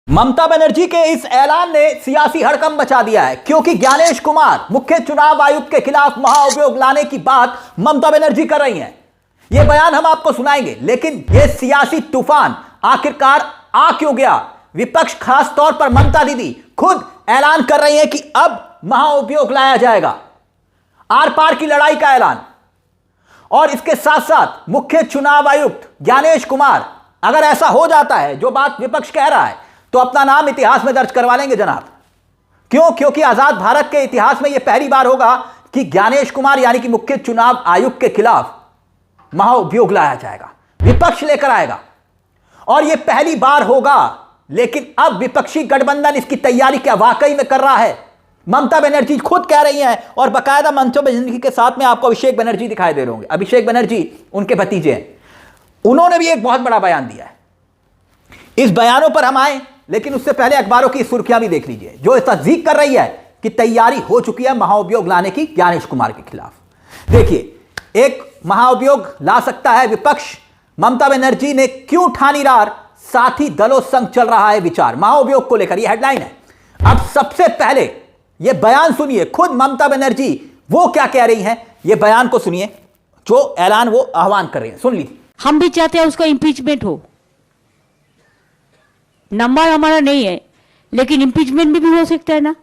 ममता बनर्जी के इस ऐलान ने सियासी हड़कंप मचा दिया है, क्योंकि ज्ञानेश कुमार मुख्य चुनाव आयुक्त के खिलाफ महाअभियोग लाने की बात ममता बनर्जी कर रही हैं। यह बयान हम आपको सुनाएंगे, लेकिन यह सियासी तूफान आखिरकार आ क्यों गया? विपक्ष, खास तौर पर ममता दीदी खुद ऐलान कर रही हैं कि अब महाअभियोग लाया जाएगा। आर पार की लड़ाई का ऐलान। और इसके साथ साथ मुख्य चुनाव आयुक्त ज्ञानेश कुमार, अगर ऐसा हो जाता है जो बात विपक्ष कह रहा है, तो अपना नाम इतिहास में दर्ज करवा लेंगे जनाब। क्यों? क्योंकि आजाद भारत के इतिहास में यह पहली बार होगा कि ज्ञानेश कुमार यानी कि मुख्य चुनाव आयुक्त के खिलाफ महाअभियोग लाया जाएगा, विपक्ष लेकर आएगा। और यह पहली बार होगा, लेकिन अब विपक्षी गठबंधन इसकी तैयारी क्या वाकई में कर रहा है? ममता बनर्जी खुद कह रही हैं, और बाकायदा ममता बनर्जी के साथ में आपको अभिषेक बनर्जी दिखाई दे रहे होंगे। अभिषेक बनर्जी उनके भतीजे हैं, उन्होंने भी एक बहुत बड़ा बयान दिया है। इस बयानों पर हम आए, लेकिन उससे पहले अखबारों की सुर्खियां भी देख लीजिए, जो तस्दीक कर रही है कि तैयारी हो चुकी है महाअभियोग लाने की ज्ञानेश कुमार के खिलाफ। देखिए, एक महाअभियोग ला सकता है विपक्ष। ममता बनर्जी ने क्यों ठानी रार, साथी दलों संग चल रहा है विचार महाअभियोग को लेकर, यह हेडलाइन है। अब सबसे पहले यह बयान सुनिए, खुद ममता बनर्जी वो क्या कह रही हैं, यह बयान को सुनिए, जो ऐलान वो आह्वान कर रही है। सुन लीजिए। हम भी चाहते हैं उसका इंपीचमेंट हो। नंबर हमारा नहीं है, लेकिन इंपीचमेंट भी हो सकता है ना।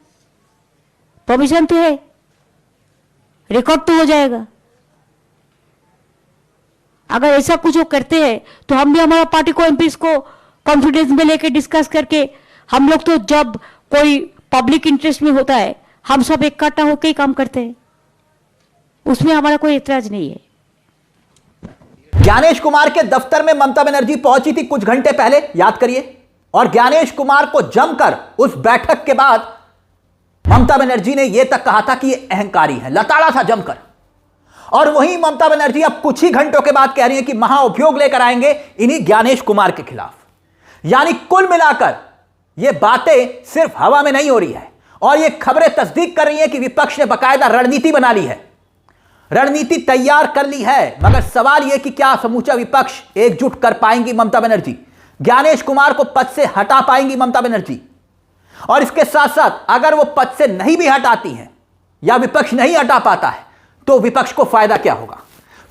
परमिशन तो है, रिकॉर्ड तो हो जाएगा। अगर ऐसा कुछ वो करते हैं तो हम भी हमारा पार्टी को एमपीज को कॉन्फिडेंस में लेके डिस्कस करके, हम लोग तो जब कोई पब्लिक इंटरेस्ट में होता है हम सब इकट्ठा होकर ही काम करते हैं, उसमें हमारा कोई एतराज नहीं है। ज्ञानेश कुमार के दफ्तर में ममता बनर्जी पहुंची थी कुछ घंटे पहले, याद करिए। और ज्ञानेश कुमार को जमकर उस बैठक के बाद ममता बनर्जी ने यह तक कहा था कि यह अहंकारी है, लताड़ा था जमकर। और वहीं ममता बनर्जी अब कुछ ही घंटों के बाद कह रही है कि महाअभियोग लेकर आएंगे इन्हीं ज्ञानेश कुमार के खिलाफ। यानी कुल मिलाकर यह बातें सिर्फ हवा में नहीं हो रही है, और यह खबरें तस्दीक कर रही हैं कि विपक्ष ने बाकायदा रणनीति बना ली है, रणनीति तैयार कर ली है। मगर सवाल यह कि क्या समूचा विपक्ष एकजुट कर पाएंगी ममता बनर्जी? ज्ञानेश कुमार को पद से हटा पाएंगी ममता बनर्जी? और इसके साथ साथ अगर वो पद से नहीं भी हटाती हैं या विपक्ष नहीं हटा पाता है, तो विपक्ष को फायदा क्या होगा?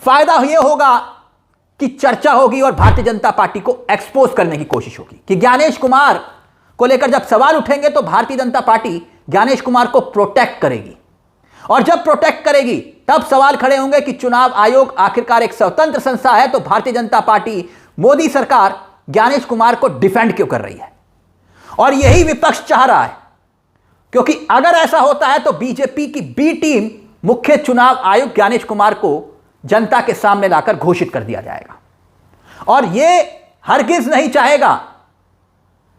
फायदा यह होगा कि चर्चा होगी और भारतीय जनता पार्टी को एक्सपोज करने की कोशिश होगी कि ज्ञानेश कुमार को लेकर जब सवाल उठेंगे तो भारतीय जनता पार्टी ज्ञानेश कुमार को प्रोटेक्ट करेगी। और जब प्रोटेक्ट करेगी तब सवाल खड़े होंगे कि चुनाव आयोग आखिरकार एक स्वतंत्र संस्था है, तो भारतीय जनता पार्टी, मोदी सरकार ज्ञानेश कुमार को डिफेंड क्यों कर रही है? और यही विपक्ष चाह रहा है, क्योंकि अगर ऐसा होता है तो बीजेपी की बी टीम मुख्य चुनाव आयुक्त ज्ञानेश कुमार को जनता के सामने लाकर घोषित कर दिया जाएगा। और यह हरगिज नहीं चाहेगा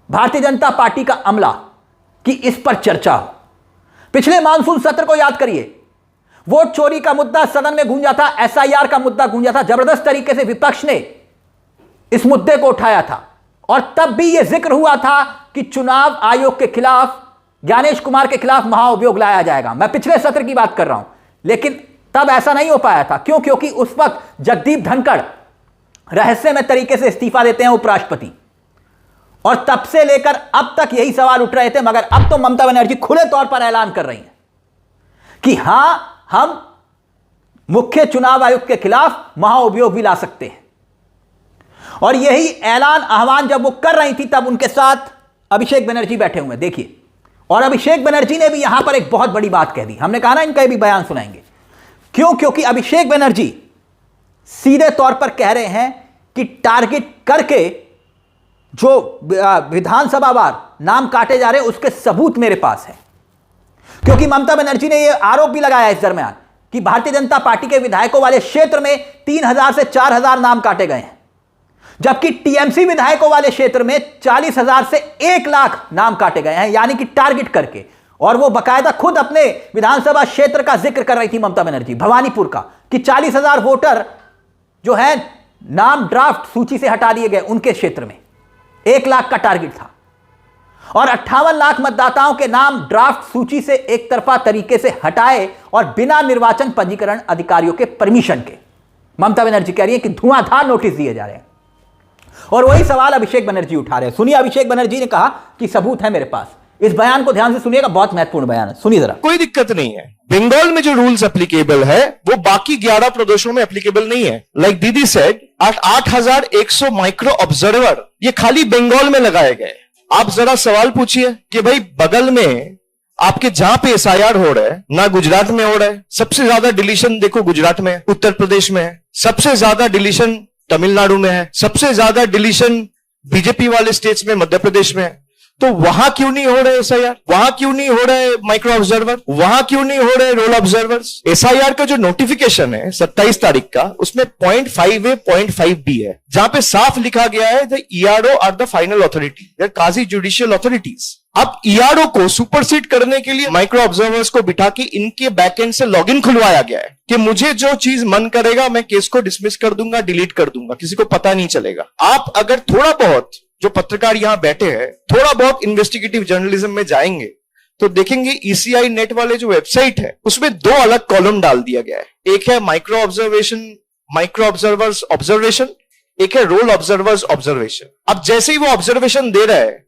भारतीय जनता पार्टी का अमला कि इस पर चर्चा हो। पिछले मानसून सत्र को याद करिए, वोट चोरी का मुद्दा सदन में गूंजा था, एसआईआर का मुद्दा गूंजा था, जबरदस्त तरीके से विपक्ष ने इस मुद्दे को उठाया था। और तब भी यह जिक्र हुआ था कि चुनाव आयोग के खिलाफ, ज्ञानेश कुमार के खिलाफ महाअभियोग लाया जाएगा। मैं पिछले सत्र की बात कर रहा हूं, लेकिन तब ऐसा नहीं हो पाया था। क्यों? क्योंकि उस वक्त जगदीप धनखड़ रहस्यमय तरीके से इस्तीफा देते हैं उपराष्ट्रपति, और तब से लेकर अब तक यही सवाल उठ रहे थे। मगर अब तो ममता बनर्जी खुले तौर पर ऐलान कर रही हैं कि हां, हम मुख्य चुनाव आयुक्त के खिलाफ महाअभियोग भी ला सकते हैं। और यही ऐलान, आह्वान जब वो कर रही थी, तब उनके साथ अभिषेक बनर्जी बैठे हुए, देखिए। और अभिषेक बनर्जी ने भी यहां पर एक बहुत बड़ी बात कह दी। हमने कहा ना इनका भी बयान सुनाएंगे। क्यों? क्योंकि अभिषेक बनर्जी सीधे तौर पर कह रहे हैं कि टारगेट करके जो विधानसभावार नाम काटे जा रहे हैं उसके सबूत मेरे पास है। क्योंकि ममता बनर्जी ने यह आरोप भी लगाया इस दरमियान कि भारतीय जनता पार्टी के विधायकों वाले क्षेत्र में 3000 से 4000 नाम काटे गए हैं, जबकि टीएमसी विधायकों वाले क्षेत्र में 40,000 से 1 लाख नाम काटे गए हैं, यानी कि टारगेट करके। और वो बाकायदा खुद अपने विधानसभा क्षेत्र का जिक्र कर रही थी ममता बनर्जी, भवानीपुर का, कि 40,000 वोटर जो है नाम ड्राफ्ट सूची से हटा दिए गए उनके क्षेत्र में। 1 लाख का टारगेट था, और 58 लाख मतदाताओं के नाम ड्राफ्ट सूची से एक तरफा तरीके से हटाए और बिना निर्वाचन पंजीकरण अधिकारियों के परमिशन के। ममता बनर्जी कह रही है कि धुआंधार नोटिस दिए जा रहे हैं। और वही सवाल अभिषेक बनर्जी उठा रहे हैं। सुनिए, अभिषेक बनर्जी ने कहा कि सबूत है मेरे पास। इस बयान को ध्यान से सुनिएगा, बहुत महत्वपूर्ण बयान है, सुनिए जरा। कोई दिक्कत नहीं है, बंगाल में जो रूल्स एप्लीकेबल है वो बाकी 11 प्रदेशों में एप्लीकेबल नहीं है। लाइक दीदी सेड, 8,100 माइक्रो ऑब्जर्वर ये खाली बंगाल में लगाए गए। आप जरा सवाल पूछिए कि भाई बगल में आपके जहां पे एसआईआर हो रहा है ना गुजरात में हो रहा है। सबसे ज्यादा डिलीशन देखो गुजरात में, उत्तर प्रदेश में है, सबसे ज्यादा डिलीशन तमिलनाडु में है, सबसे ज्यादा डिलीशन बीजेपी वाले स्टेट्स में मध्य प्रदेश में है। तो वहां क्यों नहीं हो रहे एसआईआर? वहां क्यों नहीं हो रहे माइक्रो ऑब्जर्वर? वहां क्यों नहीं हो रहे रोल ऑब्जर्वर्स? एसआईआर का जो नोटिफिकेशन है 27 तारीख का, उसमें 0.5A 0.5B है, जहां पे साफ लिखा गया है the ERO are the final authority, they are quasi judicial authorities. अब ईआरओ को सुपरसीड करने के लिए माइक्रो ऑब्जर्वर्स को बिठा के इनके बैकएंड से लॉगिन खुलवाया गया है कि मुझे जो चीज मन करेगा मैं केस को डिसमिस कर दूंगा, डिलीट कर दूंगा, किसी को पता नहीं चलेगा। आप अगर थोड़ा बहुत, जो पत्रकार यहां बैठे हैं, थोड़ा बहुत इन्वेस्टिगेटिव जर्नलिज्म में जाएंगे तो देखेंगे ईसीआई नेट वाले जो वेबसाइट है उसमें 2 अलग कॉलम डाल दिया गया है। एक है माइक्रो ऑब्जर्वर्स ऑब्जर्वेशन, एक है रोल ऑब्जर्वर्स ऑब्जर्वेशन। अब जैसे ही वो ऑब्जर्वेशन दे रहा है,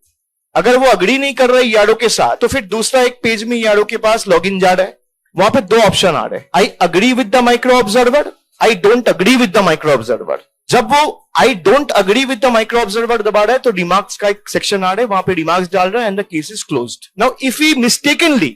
अगर वो अग्री नहीं कर रहा है ईआरओ के साथ, तो फिर दूसरा एक पेज में ईआरओ के पास लॉगिन जा रहा है, वहां पे 2 ऑप्शन आ रहे हैं, आई agree with the micro observer, I don't agree with the micro observer. जब वो I don't agree with the micro observer दबा रहा है तो रिमार्क्स का एक सेक्शन आ रहा है, वहां पे रिमार्क्स डाल रहा है and the case is closed. Now if he mistakenly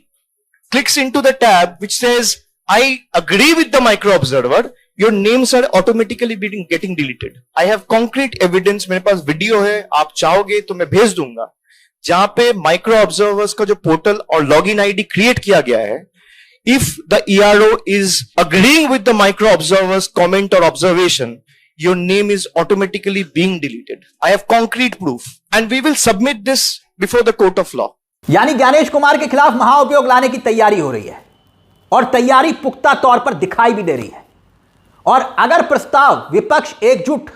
clicks into the tab which says I agree with the micro observer, your names are automatically getting deleted. I have concrete evidence, मेरे पास video है, आप चाहोगे तो मैं भेज दूंगा, जहां पे माइक्रो ऑब्जर्वर्स का जो पोर्टल और लॉगिन आईडी क्रिएट किया गया है, if the ERO is agreeing with the micro observers comment और observation, your name is automatically being deleted. I have concrete proof and we will submit this before the court of law. यानी ज्ञानेश कुमार के खिलाफ महाअभियोग लाने की तैयारी हो रही है और तैयारी पुख्ता तौर पर दिखाई भी दे रही है। और अगर प्रस्ताव विपक्ष एकजुट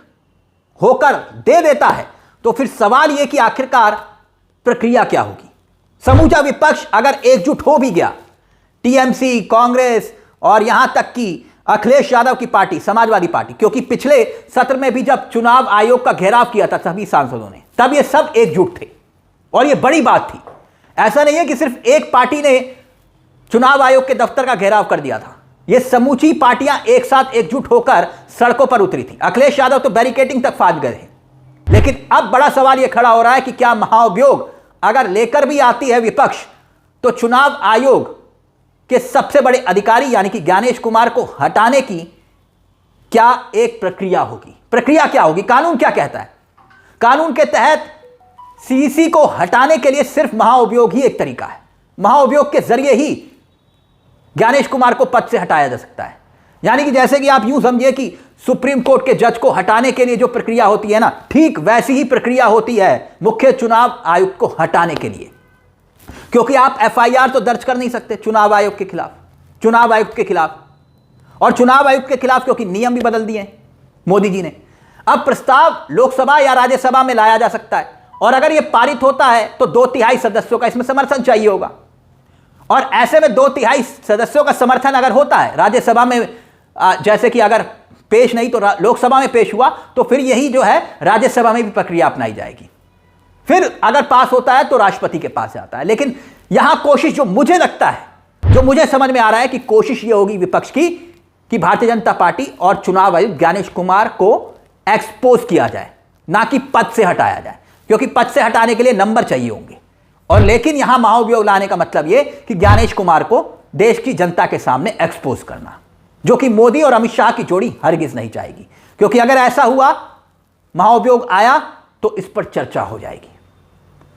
होकर दे देता है तो फिर सवाल यह कि आखिरकार प्रक्रिया क्या होगी। समूचा विपक्ष अगर एकजुट हो भी गया, टीएमसी, कांग्रेस और यहां तक कि अखिलेश यादव की पार्टी समाजवादी पार्टी, क्योंकि पिछले सत्र में भी जब चुनाव आयोग का घेराव किया था सभी सांसदों ने, तब ये सब एकजुट थे और ये बड़ी बात थी। ऐसा नहीं है कि सिर्फ एक पार्टी ने चुनाव आयोग के दफ्तर का घेराव कर दिया था, ये समूची पार्टियां एक साथ एकजुट होकर सड़कों पर उतरी थी। अखिलेश यादव तो बैरिकेडिंग तक फांस गए थे। लेकिन अब बड़ा सवाल यह खड़ा हो रहा है कि क्या महाअभियोग अगर लेकर भी आती है विपक्ष, तो चुनाव आयोग के सबसे बड़े अधिकारी यानी कि ज्ञानेश कुमार को हटाने की क्या एक प्रक्रिया होगी? प्रक्रिया क्या होगी? कानून क्या कहता है? कानून के तहत सीईसी को हटाने के लिए सिर्फ महाअभियोग ही एक तरीका है। महाअभियोग के जरिए ही ज्ञानेश कुमार को पद से हटाया जा सकता है। यानी कि जैसे कि आप यूं समझिए कि सुप्रीम कोर्ट के जज को हटाने के लिए जो प्रक्रिया होती है ना, ठीक वैसी ही प्रक्रिया होती है मुख्य चुनाव आयुक्त को हटाने के लिए। क्योंकि आप एफआईआर तो दर्ज कर नहीं सकते चुनाव आयोग के खिलाफ, चुनाव आयुक्त के खिलाफ, और चुनाव आयुक्त के खिलाफ क्योंकि नियम भी बदल दिए हैं मोदी जी ने। अब प्रस्ताव लोकसभा या राज्यसभा में लाया जा सकता है और अगर यह पारित होता है तो 2/3 सदस्यों का इसमें समर्थन चाहिए होगा। और ऐसे में 2/3 सदस्यों का समर्थन अगर होता है राज्यसभा में, जैसे कि अगर पेश नहीं तो लोकसभा में पेश हुआ, तो फिर यही जो है राज्यसभा में भी प्रक्रिया अपनाई जाएगी। फिर अगर पास होता है तो राष्ट्रपति के पास जाता है। लेकिन यहां कोशिश जो मुझे लगता है, जो मुझे समझ में आ रहा है कि कोशिश यह होगी विपक्ष की कि भारतीय जनता पार्टी और चुनाव आयुक्त ज्ञानेश कुमार को एक्सपोज किया जाए, ना कि पद से हटाया जाए, क्योंकि पद से हटाने के लिए नंबर चाहिए होंगे। और लेकिन यहां महाअभियोग लाने का मतलब यह कि ज्ञानेश कुमार को देश की जनता के सामने एक्सपोज करना, जो कि मोदी और अमित शाह की जोड़ी हरगिज नहीं चाहेगी। क्योंकि अगर ऐसा हुआ, महाअभियोग आया, तो इस पर चर्चा हो जाएगी,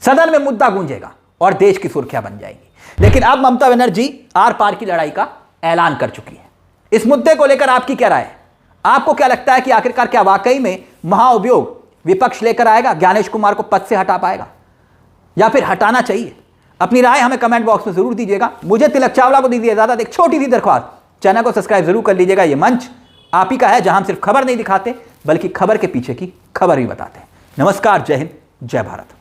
सदन में मुद्दा गूंजेगा और देश की सुर्खियां बन जाएगी। लेकिन अब ममता बनर्जी आर पार की लड़ाई का ऐलान कर चुकी है। इस मुद्दे को लेकर आपकी क्या राय है? आपको क्या लगता है कि आखिरकार क्या वाकई में महाअभियोग विपक्ष लेकर आएगा, ज्ञानेश कुमार को पद से हटा पाएगा, या फिर हटाना चाहिए? अपनी राय हमें कमेंट बॉक्स में जरूर दीजिएगा। मुझे तिलक चावला को दीजिए इजाजत। एक छोटी सी दरख्वास्त, चैनल को सब्सक्राइब जरूर कर लीजिएगा। यह मंच आप ही का है जहां हम सिर्फ खबर नहीं दिखाते बल्कि खबर के पीछे की खबर भी बताते हैं। नमस्कार, जय हिंद, जय भारत।